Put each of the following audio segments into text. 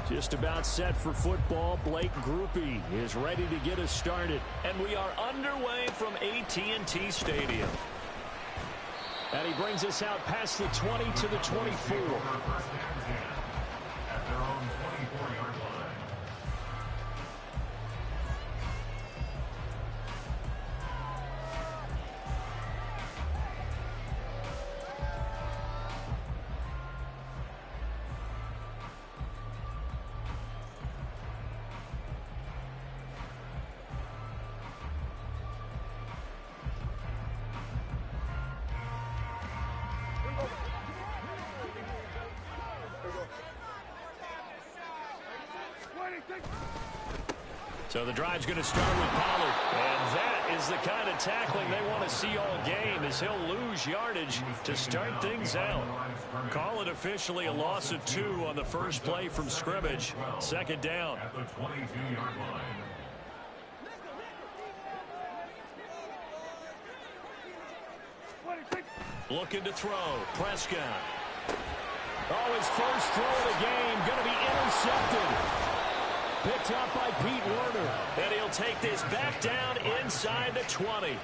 Just about set for football. Blake Groupie is ready to get us started. And we are underway from AT&T Stadium. And he brings us out past the 20 to the 24. At their own 24-yard line. So the drive's going to start with Pollard. And that is the kind of tackling they want to see all game, as he'll lose yardage to start things out. Call it officially a loss of 2 on the first play from scrimmage. Second down. At the 22-yard line. Looking to throw. Prescott. Oh, his first throw of the game going to be intercepted. Picked up by Pete Werner. And he'll take this back down inside the 20.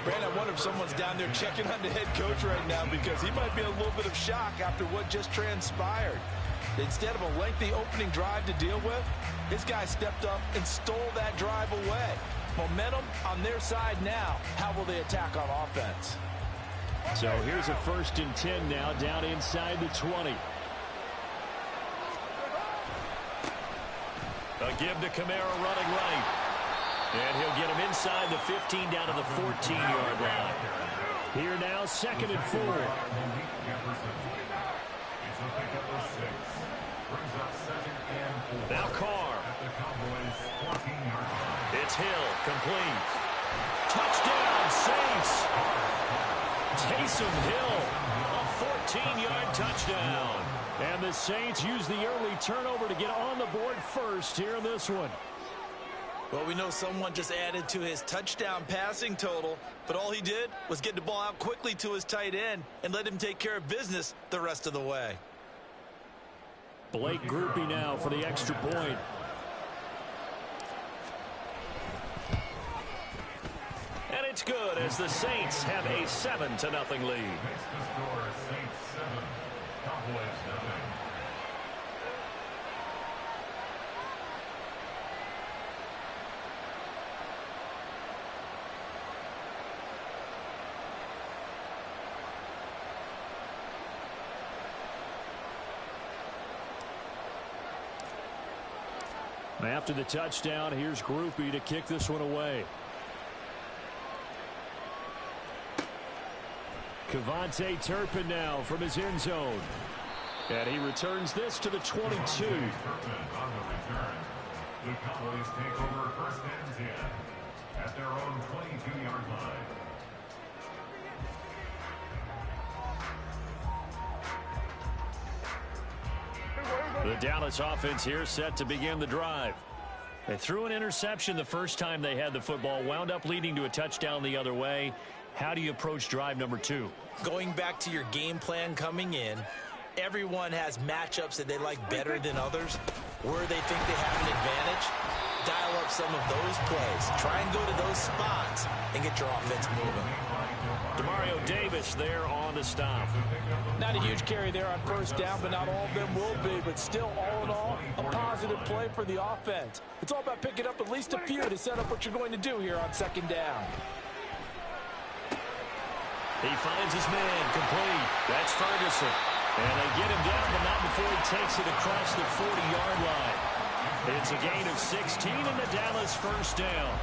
Brandon, I wonder if someone's down there checking on the head coach right now, because he might be in a little bit of shock after what just transpired. Instead of a lengthy opening drive to deal with, this guy stepped up and stole that drive away. Momentum on their side now. How will they attack on offense? So here's a 1st and 10 now, down inside the 20. A give to Kamara running right. And he'll get him inside the 15 down to the 14-yard line. Here now, 2nd and 4. Now Carr. It's Hill, complete. Touchdown, Saints. Taysom Hill, a 14-yard touchdown. And the Saints use the early turnover to get on the board first here in this one. Well, we know someone just added to his touchdown passing total, but all he did was get the ball out quickly to his tight end and let him take care of business the rest of the way. Blake Groupie now for the extra point. And it's good as the Saints have a 7-0 lead. After the touchdown, here's Groupie to kick this one away. Kevontae Turpin now from his end zone. And he returns this to the 22. The Cowboys take over 1st and 10 at their own 22-yard line. The Dallas offense here set to begin the drive. They threw an interception the first time they had the football, wound up leading to a touchdown the other way. How do you approach drive number 2? Going back to your game plan coming in, everyone has matchups that they like better than others, where they think they have an advantage. Dial up some of those plays. Try and go to those spots and get your offense moving. Demario Davis there on the stop. Not a huge carry there on 1st down, but not all of them will be. But still, all in all, a positive play for the offense. It's all about picking up at least a few to set up what you're going to do here on 2nd down. He finds his man, complete. That's Ferguson. And they get him down, but not before he takes it across the 40-yard line. It's a gain of 16 in the Dallas 1st down.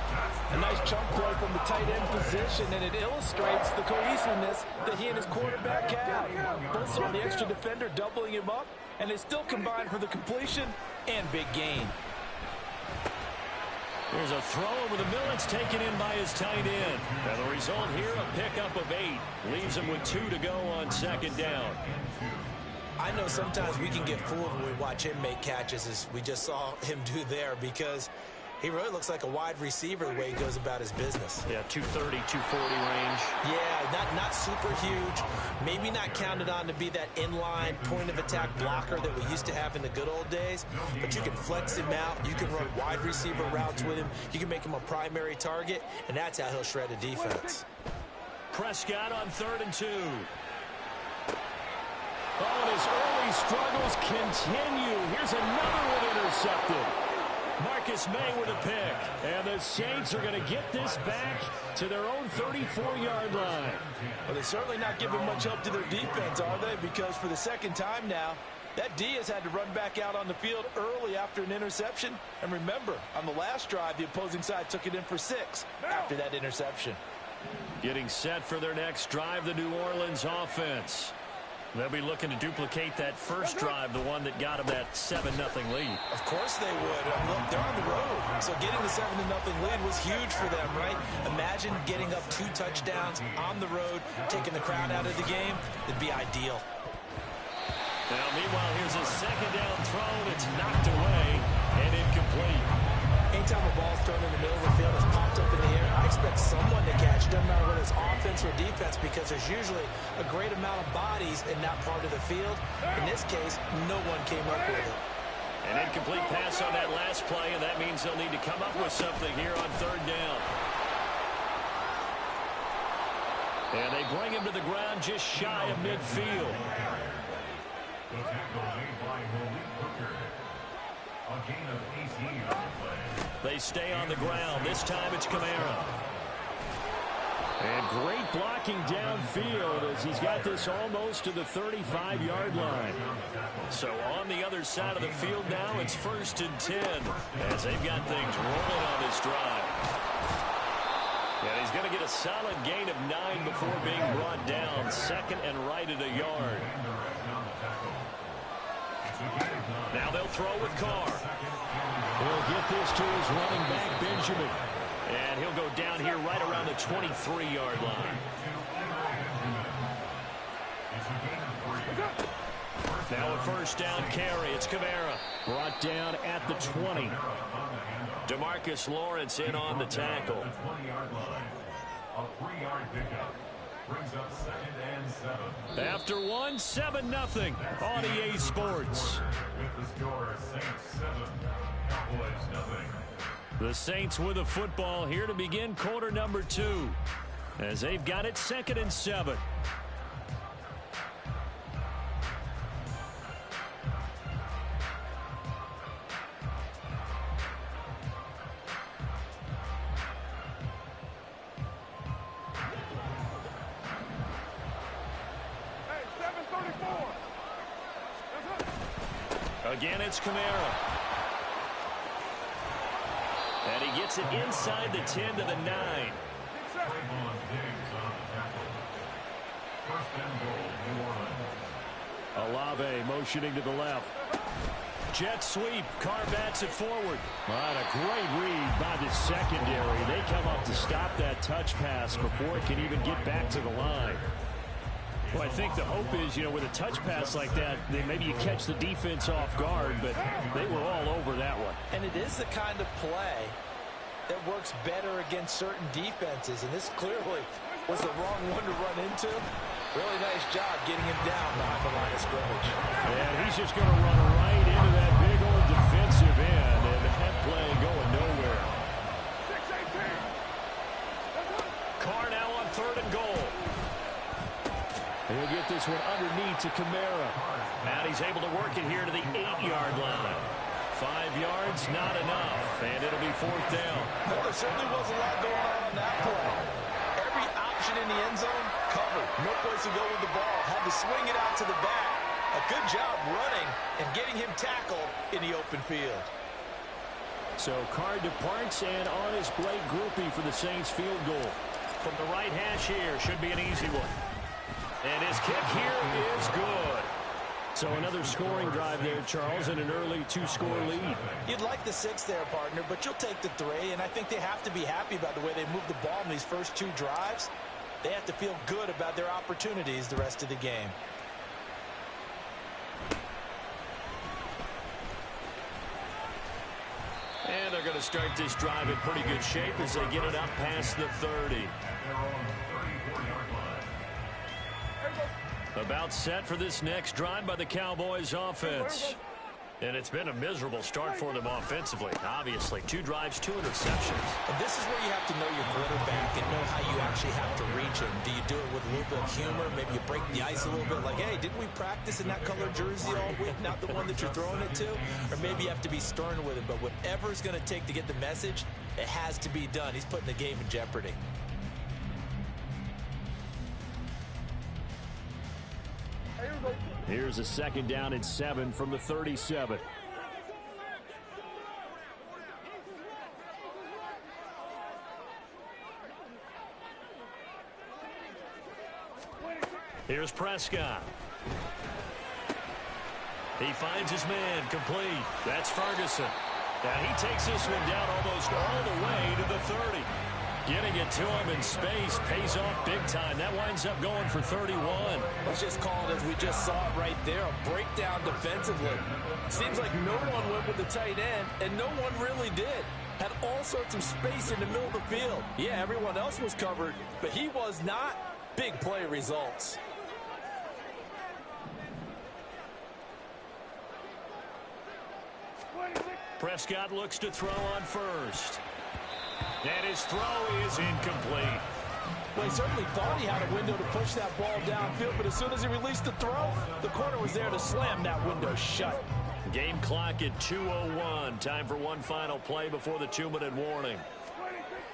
A nice chunk play from the tight end position, and it illustrates the cohesiveness that he and his quarterback have. Both saw the extra defender doubling him up, and they still combined for the completion and big gain. There's a throw over the middle. It's taken in by his tight end. And the result here, a pickup of 8. Leaves him with 2 to go on 2nd down. I know sometimes we can get fooled when we watch him make catches, as we just saw him do there, because He really looks like a wide receiver the way he goes about his business. Yeah, 230, 240 range. Yeah, not super huge. Maybe not counted on to be that inline point-of-attack blocker that we used to have in the good old days. But you can flex him out. You can run wide receiver routes with him. You can make him a primary target, and that's how he'll shred a defense. Prescott on 3rd and 2. Oh, and his early struggles continue. Here's another one intercepted. Marcus May with a pick. And the Saints are going to get this back to their own 34-yard line. Well, they're certainly not giving much help to their defense, are they? Because for the second time now, that D has had to run back out on the field early after an interception. And remember, on the last drive, the opposing side took it in for 6 after that interception. Getting set for their next drive, the New Orleans offense. They'll be looking to duplicate that first drive, the one that got them that 7-0 lead. Of course they would. Look, they're on the road. So getting the 7-0 lead was huge for them, right? Imagine getting up 2 touchdowns on the road, taking the crowd out of the game. It'd be ideal. Now, meanwhile, here's a second down throw. It's knocked away and incomplete. Anytime a ball's thrown in the middle of the field, it's popped up in the air, I expect someone to catch it, doesn't matter whether it's offense or defense, because there's usually a great amount of bodies in that part of the field. In this case, no one came up with it. An incomplete pass on that last play, and that means they'll need to come up with something here on 3rd down. And they bring him to the ground just shy of midfield. The tackle made by Malik Hooker. A gain of 18 on the play. They stay on the ground. This time it's Kamara. And great blocking downfield as he's got this almost to the 35-yard line. So on the other side of the field now, it's 1st and 10 as they've got things rolling on this drive. And he's going to get a solid gain of 9 before being brought down. 2nd and right at a yard. Now they'll throw with Carr. He'll get this to his running back, Benjamin. And he'll go down here right around the 23-yard line. Now a 1st down carry. It's Kamara. Brought down at the 20. DeMarcus Lawrence in on the tackle. A 3-yard pickup. Brings up 2nd and 7. After 7-0 on EA Sports. With the score, Saints 7, Cowboys 0. The Saints with a football here to begin quarter number 2. As they've got it 2nd and 7. Again, it's Kamara. And he gets it inside the 10 to the 9. Olave motioning to the left. Jet sweep. Carr bats it forward. What a great read by the secondary. They come up to stop that touch pass before it can even get back to the line. Well, I think the hope is, with a touch pass like that, maybe you catch the defense off guard, but they were all over that one. And it is the kind of play that works better against certain defenses, and this clearly was the wrong one to run into. Really nice job getting him down behind the line of scrimmage. And he's just going to run right into that big old defensive end, and that play going nowhere. Carr now on 3rd and goal. He'll get this one underneath to Kamara. And he's able to work it here to the 8-yard line. 5 yards, not enough. And it'll be 4th down. Well, there certainly was a lot going on that play. Every option in the end zone covered. No place to go with the ball. Had to swing it out to the back. A good job running and getting him tackled in the open field. So Carr departs, and on his Blake Groupie for the Saints field goal. From the right hash here, should be an easy one. And his kick here is good. So another scoring drive there, Charles, and an early 2-score lead. You'd like the 6 there, partner, but you'll take the 3, and I think they have to be happy about the way they moved the ball in these first 2 drives. They have to feel good about their opportunities the rest of the game. And they're going to to start this drive in pretty good shape as they get it up past the 30. About set for this next drive by the Cowboys offense. And it's been a miserable start for them offensively. Obviously, 2 drives, 2 interceptions. And this is where you have to know your quarterback and know how you actually have to reach him. Do you do it with a little bit of humor? Maybe you break the ice a little bit like, hey, didn't we practice in that color jersey all week, not the one that you're throwing it to? Or maybe you have to be stern with him. But whatever it's going to take to get the message, it has to be done. He's putting the game in jeopardy. Here's a 2nd down and 7 from the 37. Here's Prescott. He finds his man complete. That's Ferguson. And he takes this one down almost all the way to the 30. Getting it to him in space pays off big time. That winds up going for 31. Let's just call it as we just saw it right there, a breakdown defensively. Seems like no one went with the tight end, and no one really did. Had all sorts of space in the middle of the field. Yeah, everyone else was covered, but he was not. Big play results. Prescott looks to throw on first. And his throw is incomplete. Well, he certainly thought he had a window to push that ball downfield, but as soon as he released the throw, the corner was there to slam that window shut. Game clock at 2:01. Time for one final play before the 2-minute warning.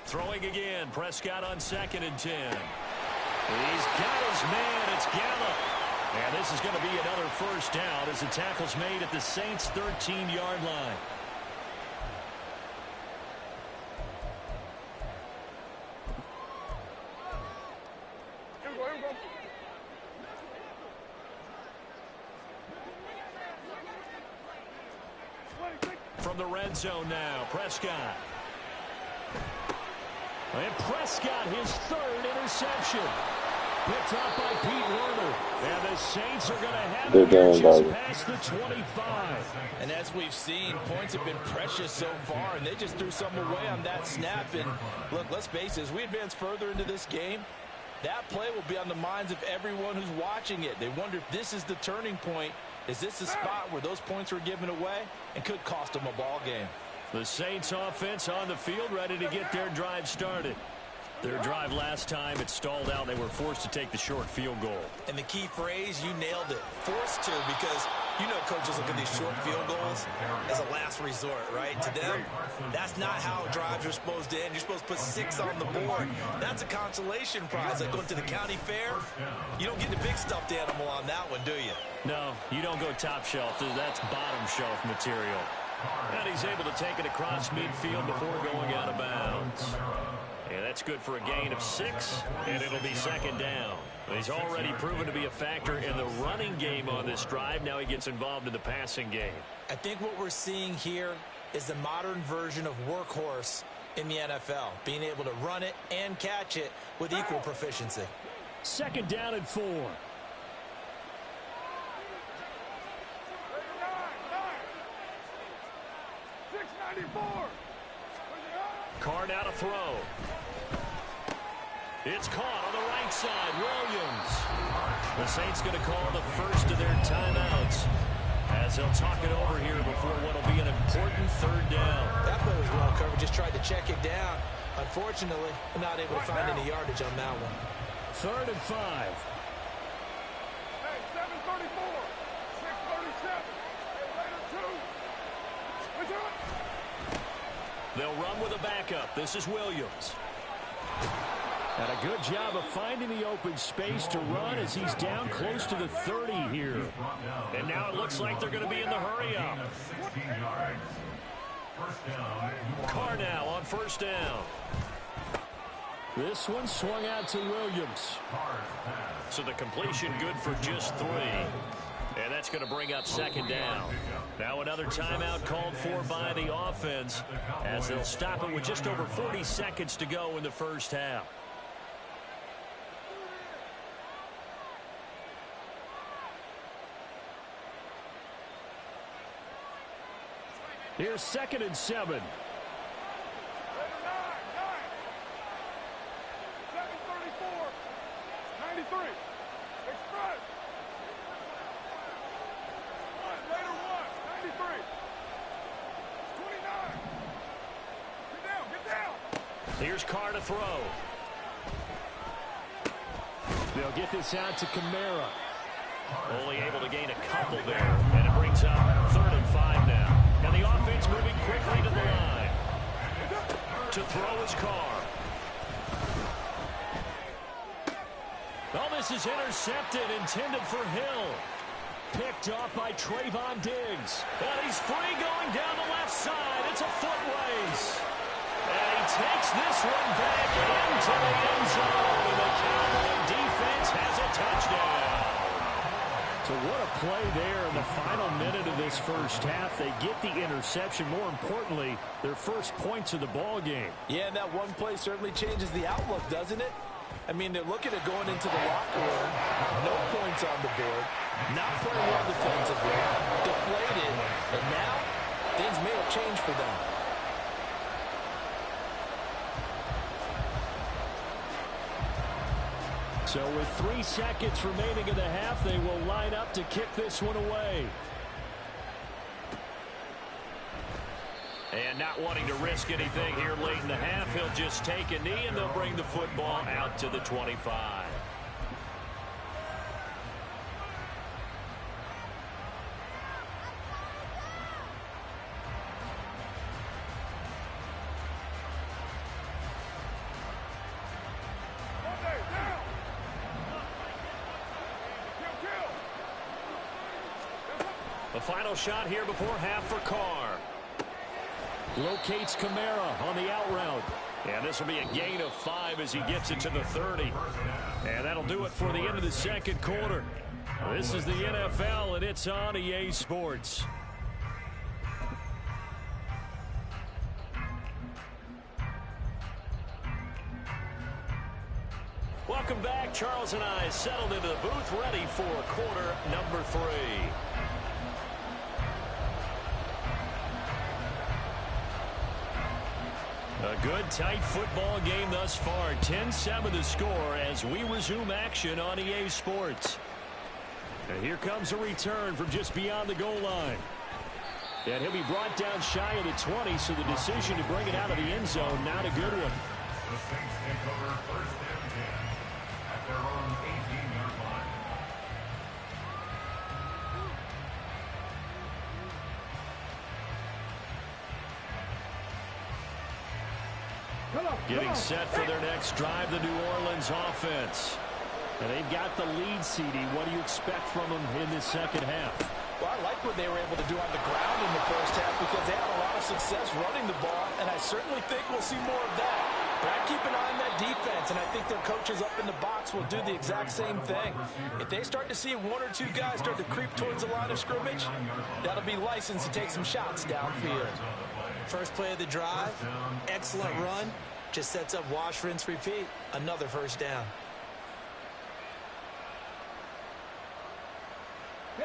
Throwing again. Prescott on 2nd and 10. He's got his man. It's Gallup. And this is going to be another first down as the tackle's made at the Saints' 13-yard line. From the red zone now, Prescott. And Prescott, his 3rd interception. Picked up by Pete Werner. And the Saints are going to have it here just past the 25. And as we've seen, points have been precious so far, and they just threw something away on that snap. And look, let's face it, as we advance further into this game, that play will be on the minds of everyone who's watching it. They wonder if this is the turning point. Is this the spot where those points were given away and could cost them a ball game? The Saints offense on the field, ready to get their drive started. Their drive last time, it stalled out. They were forced to take the short field goal. And the key phrase, you nailed it. Forced to, because you know coaches look at these short field goals as a last resort, right? To them, that's not how drives are supposed to end. You're supposed to put 6 on the board. That's a consolation prize. Like going to the county fair, you don't get the big stuffed animal on that one, do you? No, you don't go top shelf. That's bottom shelf material. And he's able to take it across midfield before going out of bounds. And that's good for a gain of 6, and it'll be 2nd down. He's already proven to be a factor in the running game on this drive. Now he gets involved in the passing game. I think what we're seeing here is the modern version of workhorse in the NFL, being able to run it and catch it with equal proficiency. 2nd down and 4. Card out a throw. It's caught on the right side. Williams. The Saints going to call the first of their timeouts as they'll talk it over here before what will be an important 3rd down. That play was well covered. Just tried to check it down. Unfortunately, not able to find any yardage on that one. 3rd and 5. Hey, 7:34, 6:37. Hey, Raider 2. We do it. They'll run with a backup. This is Williams. And a good job of finding the open space to run as he's down close to the 30 here. And now it looks like they're going to be in the hurry-up. Carr now on 1st down. This one swung out to Williams. So the completion good for just 3. And that's going to bring up 2nd down. Now another timeout called for by the offense as they'll stop it with just over 40 seconds to go in the first half. Here's 2nd and 7. Here's Carr to throw. They'll get this out to Kamara. Only able to gain a couple there, and it brings up 3rd and 5 now. And the offense moving quickly to the line. To throw is Carr. Oh, this is intercepted, intended for Hill. Picked off by Trayvon Diggs. And he's free going down the left side. It's a foot race. And he takes this one back into the end zone. And the Cowboy defense has a touchdown. So what a play there in the final minute of this first half. They get the interception. More importantly, their first points of the ball game. Yeah, and that one play certainly changes the outlook, doesn't it? I mean, they're looking at going into the locker room. No points on the board. Not playing well defensively. Deflated. And now, things may have changed for them. So with 3 seconds remaining in the half, they will line up to kick this one away. And not wanting to risk anything here late in the half, he'll just take a knee, and they'll bring the football out to the 25. The final shot here before half for Carr. Locates Kamara on the out route. And this will be a gain of 5 as he gets it to the 30. And that'll do it for the end of the second quarter. This is the NFL, and it's on EA Sports. Welcome back. Charles and I settled into the booth, ready for quarter number 3. A good, tight football game thus far. 10-7 the score as we resume action on EA Sports. And here comes a return from just beyond the goal line. And he'll be brought down shy of the 20, so the decision to bring it out of the end zone, not a good one. The Saints take over 1st and 10 at their own 18-yard line. Getting set for their next drive, the New Orleans offense. And they've got the lead, CD. What do you expect from them in this second half? Well, I like what they were able to do on the ground in the first half because they had a lot of success running the ball, and I certainly think we'll see more of that. But I keep an eye on that defense, and I think their coaches up in the box will do the exact same thing. If they start to see 1 or 2 guys start to creep towards the line of scrimmage, that'll be licensed to take some shots downfield. First play of the drive, excellent run, just sets up wash, rinse, repeat. Another first down.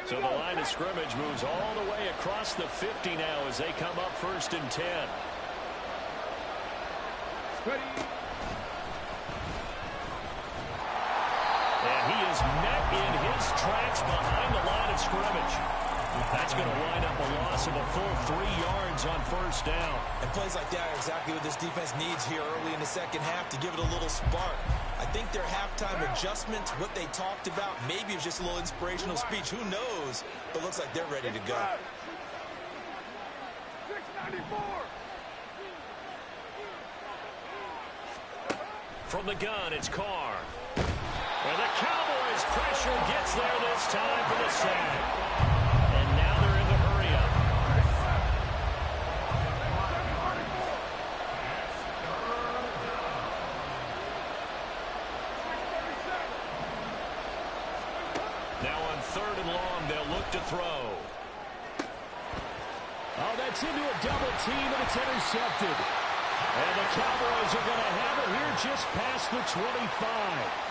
So the line of scrimmage moves all the way across the 50 now as they come up 1st and 10. And he is met in his tracks behind the line of scrimmage. That's going to wind up a loss of a full 3 yards on 1st down. And plays like that are exactly what this defense needs here early in the second half to give it a little spark. I think their halftime adjustments, what they talked about, maybe it's just a little inspirational speech. Who knows? But looks like they're ready to go. 694. From the gun, it's Carr. And the Cowboys' pressure gets there this time for the sack. And now they're in the hurry-up. Now on 3rd and long, they'll look to throw. Oh, that's into a double team, and it's intercepted. And the Cowboys are going to have it here just past the 25.